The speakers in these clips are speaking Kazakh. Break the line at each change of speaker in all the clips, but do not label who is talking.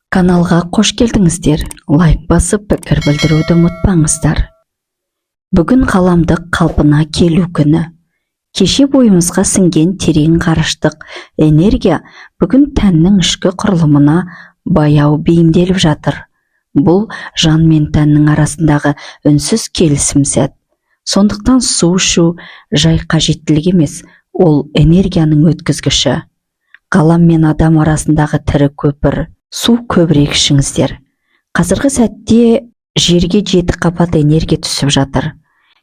Каналға қош келдіңіздер. Лайк басып, пікір білдіруді ұмытпаңыздар. Бүгін ғаламдық қалпына келу күні. Кеше бойымызға сіңген терең ғарыштық энергия бүгін тәннің ішкі құрылымына баяу бейімделіп жатыр. Бұл жан мен тәннің арасындағы үнсіз келісім сәт. Сондықтан су ішу жай қажеттілік емес, ол энергияның өткізгіші. Ғалам мен адам арасындағы тірі көпір. Су көбірек ішіңіздер. Қазіргі сәтте жерге 7 қабат энергия түсіп жатыр.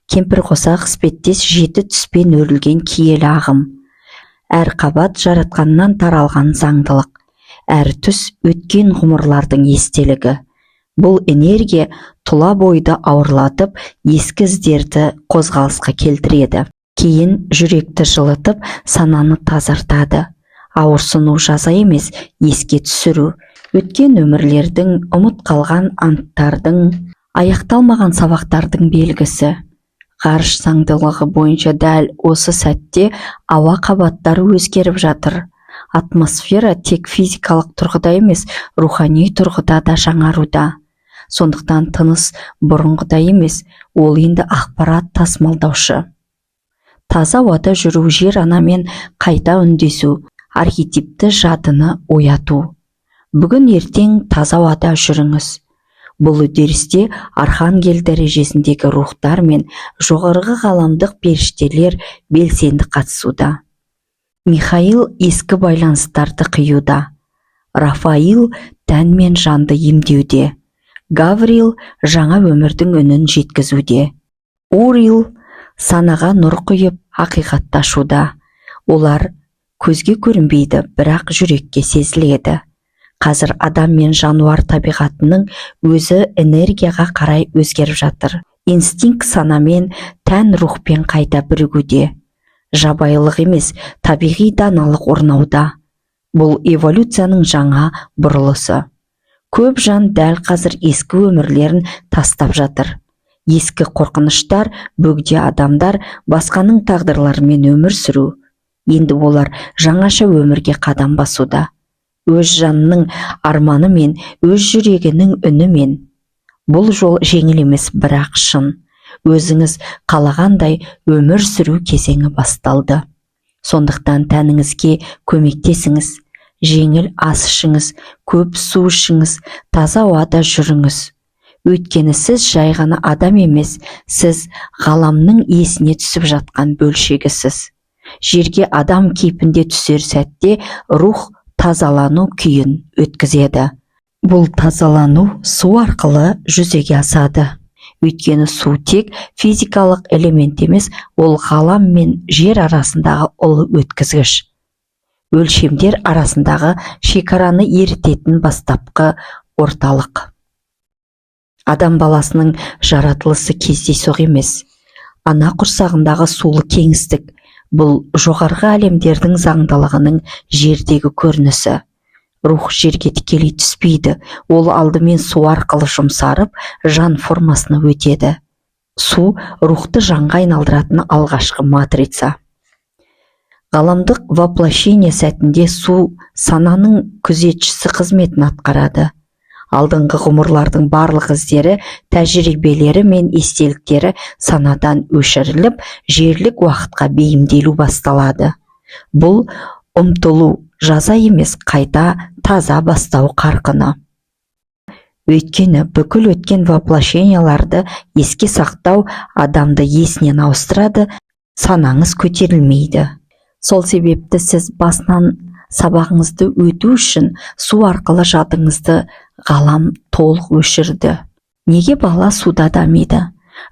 Кемпір қосақ іспеттес 7 түспен өрілген киелі ағым. Әр қабат жаратқаннан таралған заңдылық. Әр түс өткен ғұмырлардың естелігі. Бұл энергия тұла бойды ауырлатып, ескі іздерді қозғалысқа келтіреді. Кейін жүректі жылытып, сананы тазартады. Ауырсыну жаза емес, еске түсіру. Өткен өмірлердің, ұмыт қалған анттардың, аяқталмаған сабақтардың белгісі. Ғарыш заңдылығы бойынша дәл осы сәтте ауа қабаттары өзгеріп жатыр. Атмосфера тек физикалық тұрғыда емес, рухани тұрғыда да жаңаруда. Сондықтан тыныс бұрынғыда емес, ол енді ақпарат тасымалдаушы. Таза ауада жүру, жер анамен қайта үндесу, архетипті жадыны ояту. Бүгін ертең таза ауада жүріңіз. Бұл үдерісте архангел дәрежесіндегі рухтар мен жоғарғы ғаламдық періштелер белсенді қатысуда. Михаил ескі байланыстарды қиюда. Рафаил тән мен жанды емдеуде. Гавриил жаңа өмірдің үнін жеткізуде. Урил санаға нұр құйып ақиқатташуда. Олар көзге көрінбейді, бірақ жүрекке сезіледі. Қазір адам мен жануар табиғатының өзі энергияға қарай өзгеріп жатыр. Инстинкт санамен, тән рухпен қайта бірігуде. Жабайылық емес, табиғи даналық орнауда. Бұл эволюцияның жаңа бұрылысы. Көп жан дәл қазір ескі өмірлерін тастап жатыр. Ескі қорқыныштар, бөгде адамдар басқаның тағдырларымен өмір сүру. Енді олар жаңаша өмірге қадам басуда. Өз жанының арманы мен өз жүрегінің үнімен. Бұл жол жеңіл емес, бірақ шын. Өзіңіз қалағандай өмір сүру кезеңі басталды. Сондықтан тәніңізге көмектесіңіз. Жеңіл ас ішіңіз, көп су ішіңіз, таза ауада жүріңіз. Өйткені сіз жай ғана адам емес, сіз ғаламның есіне түсіп жатқан бөлшегісіз. Жерге адам кейпінде түсер сәтте рух тазалану күйін өткізеді. Бұл тазалану су арқылы жүзеге асады. Өйткені су тек физикалық элемент емес, ол ғалам мен жер арасындағы ұлы өткізгіш. Өлшемдер арасындағы шекараны ерітетін бастапқы орталық. Адам баласының жаратылысы кездейсоқ емес. Ана құрсағындағы сулы кеңістік. Бұл жоғарғы әлемдердің заңдылығының жердегі көрінісі. Рух жерге тікелей түспейді, ол алдымен су арқылы жұмсарып, жан формасына өтеді. Су рухты жанға айналдыратын алғашқы матрица. Ғаламдық воплощение сәтінде су сананың күзетшісі қызметін атқарады. Алдыңғы ғұмырлардың барлық іздері, тәжірибелері мен естеліктері санадан өшіріліп, жерлік уақытқа бейімделу басталады. Бұл ұмтылу, жаза емес, қайта таза бастау қарқыны. Өйткені бүкіл өткен воплощенияларды еске сақтау адамды есінен ауыстырады, санаңыз көтерілмейді. Сол себепті сіз басынан сабағыңызды өту үшін су арқылы жадыңызды ғалам толық өшірді. Неге бала суда дамиды?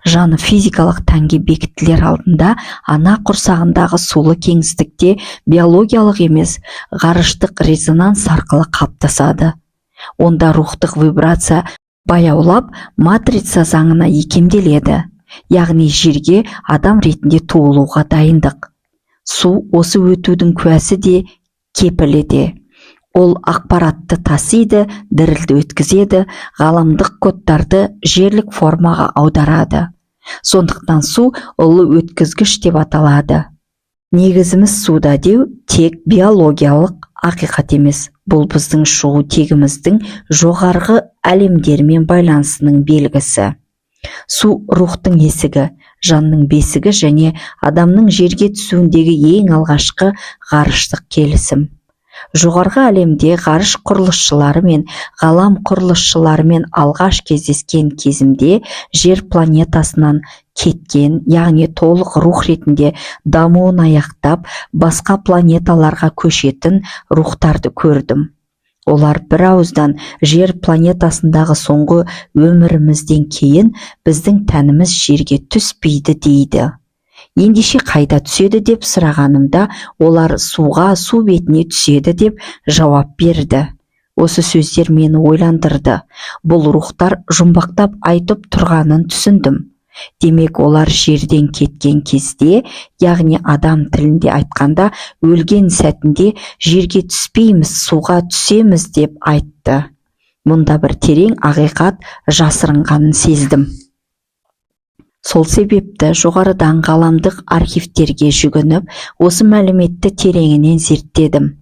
Жаны физикалық тәнге бекітілер алдында ана құрсағындағы сулы кеңістікте биологиялық емес, ғарыштық резонанс арқылы қаптасады. Онда рухтық вибрация баяулап, матрица заңына икемделеді. Яғни жерге адам ретінде туылуға дайындық. Су осы өтудің куәсі де, кепілі де. Ол ақпаратты тасиды, дірілді өткізеді, ғаламдық кодтарды жерлік формаға аударады. Сондықтан су ұлы өткізгіш деп аталады. Негізіміз суда деу тек биологиялық ақиқат емес, Бұл біздің шығу тегіміздің жоғарғы әлемдермен байланысының белгісі. Су рухтың есігі, жанның бесігі және адамның жерге түсуіндегі ең алғашқы ғарыштық келісім. Жоғарғы әлемде ғарыш құрылысшылары мен ғалам құрылысшыларымен алғаш кездескен кезімде жер планетасынан кеткен, яғни толық рух ретінде дамуын аяқтап, басқа планеталарға көшетін рухтарды көрдім. Олар бір ауыздан жер планетасындағы соңғы өмірімізден кейін біздің тәніміз жерге түспейді дейді. Ендеше қайда түседі деп сұрағанымда, олар суға, су бетіне түседі деп жауап берді. Осы сөздер мені ойландырды. Бұл рухтар жұмбақтап айтып тұрғанын түсіндім. Демек, олар жерден кеткен кезде, яғни адам тілінде айтқанда, өлген сәтінде жерге түспейміз, суға түсеміз деп айтты. Мұнда бір терең ақиқат жасырынғанын сездім. Сол себепті жоғарыдан ғаламдық архивтерге жүгініп, осы мәліметті тереңінен зерттедім.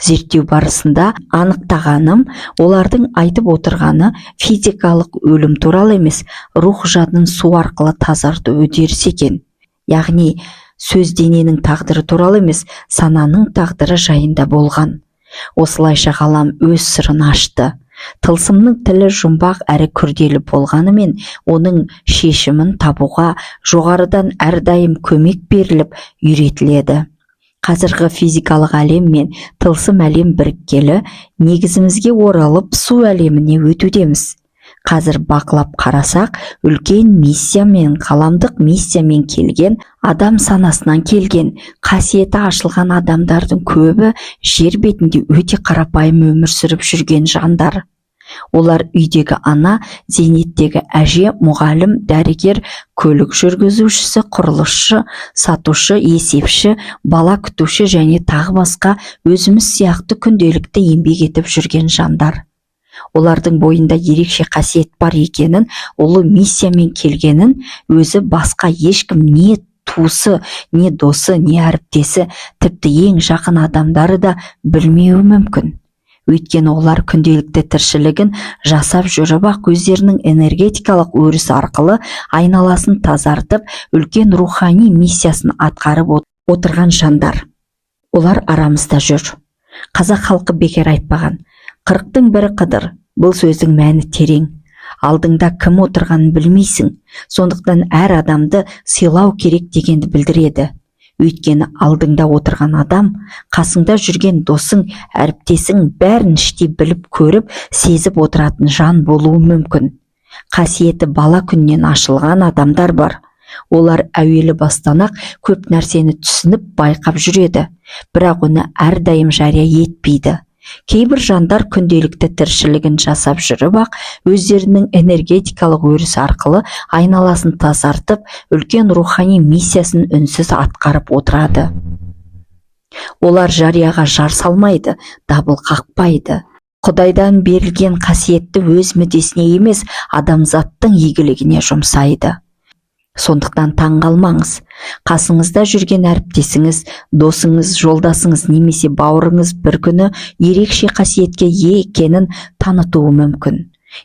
Зерттеу барысында анықтағаным, олардың айтып отырғаны физикалық өлім туралы емес, рух жадын су арқылы тазарту үдерісі екен. Яғни, сөз дененің тағдыры туралы емес, сананың тағдыры жайында болған. Осылайша ғалам өз сырын ашты. Тылсымның тілі жұмбақ әрі күрделі болғанымен, оның шешімін табуға жоғарыдан әрдайым көмек беріліп үйретіледі. Қазіргі физикалық әлем мен тылсым әлем біріккелі, негізімізге оралып су әлеміне өтудеміз. Қазір бақылап қарасақ, үлкен миссиямен, ғаламдық миссиямен келген, адам санасынан келген, қасиеті ашылған адамдардың көбі жер бетінде өте қарапайым өмір сүріп жүрген жандар. Олар үйдегі ана, зейнеттегі әже, мұғалім, дәрігер, көлік жүргізушісі, құрылысшы, сатушы, есепші, бала күтуші және тағы басқа өзіміз сияқты күнделікті еңбек етіп жүрген жандар. Олардың бойында ерекше қасиет бар екенін, ұлы миссиямен келгенін, өзі басқа ешкім не туысы, не досы, не әріптесі, тіпті ең жақын адамдары да білмеуі мүмкін. Өйткені олар күнделікті тіршілігін жасап жүріп-ақ өздерінің энергетикалық өрісі арқылы айналасын тазартып, үлкен рухани миссиясын атқарып отырған жандар. Олар арамызда жүр. Қазақ халқы бекер айтпаған. 40-тың бірі қыдыр. Бұл сөздің мәні терең. Алдыңда кім отырғанын білмейсің. Сондықтан әр адамды сыйлау керек дегенді білдіреді. Өйткені алдыңда отырған адам, қасыңда жүрген досың, әріптесің бәрін іштей біліп көріп, сезіп отыратын жан болуы мүмкін. Қасиеті бала күннен ашылған адамдар бар. Олар әуелі бастан-ақ көп нәрсені түсініп байқап жүреді, бірақ оны әрдайым жария етпейді. Кейбір жандар күнделікті тіршілігін жасап жүріп-ақ, өздерінің энергетикалық өрісі арқылы айналасын тазартып, үлкен рухани миссиясын үнсіз атқарып отырады. Олар жарияға жар салмайды, дабыл қақпайды. Құдайдан берілген қасиетті өз мүддесіне емес, адамзаттың игілігіне жұмсайды. Сондықтан таңғалмаңыз. Қасыңызда жүрген әріптесіңіз, досыңыз, жолдасыңыз немесе бауырыңыз бір күні ерекше қасиетке ие екенін танытуы мүмкін.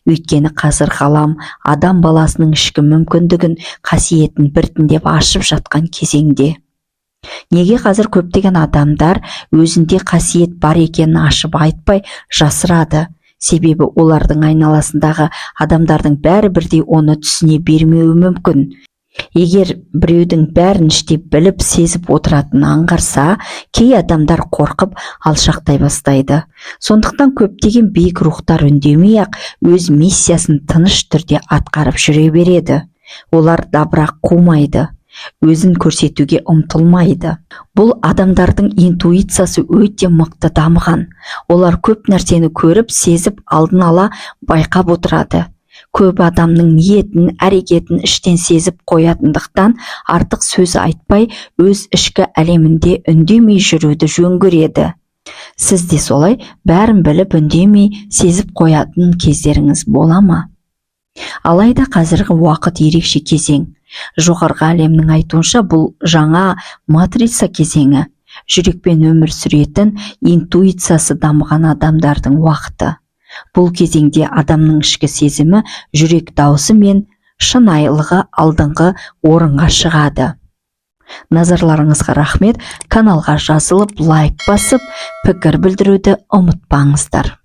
Өйткені қазір ғалам адам баласының ішкі мүмкіндігін, қасиетін біртіндеп ашып жатқан кезеңде. Неге қазір көптеген адамдар өзінде қасиет бар екенін ашып айтпай жасырады? Себебі олардың айналасындағы адамдардың бәрі бірдей оны түсіне бермеуі мүмкін. Егер біреудің бәрін іштей біліп сезіп отыратынын аңғарса, кей адамдар қорқып алшақтай бастайды. Сондықтан көптеген биік рухтар үндемей-ақ өз миссиясын тыныш түрде атқарып жүре береді. Олар дабырақ қумайды, өзін көрсетуге ұмтылмайды. Бұл адамдардың интуициясы өте мықты дамыған. Олар көп нәрсені көріп, сезіп, алдын ала байқап отырады. Көп адамның ниетін, әрекетін іштен сезіп қоятындықтан артық сөз айтпай, өз ішкі әлемінде үндемей жүруді жөн көреді. Сіз де солай бәрін біліп үндемей сезіп қоятын кездеріңіз бола ма? Алайда қазіргі уақыт ерекше кезең. Жоғарғы әлемнің айтуынша бұл жаңа матрица кезеңі. жүрекпен өмір сүретін, интуициясы дамыған адамдардың уақыты. Бұл кезеңде адамның ішкі сезімі, жүрек дауысы мен шынайылығы алдыңғы орынға шығады. Назарларыңызға рахмет. Каналға жазылып, лайк басып, пікір білдіруді ұмытпаңыздар.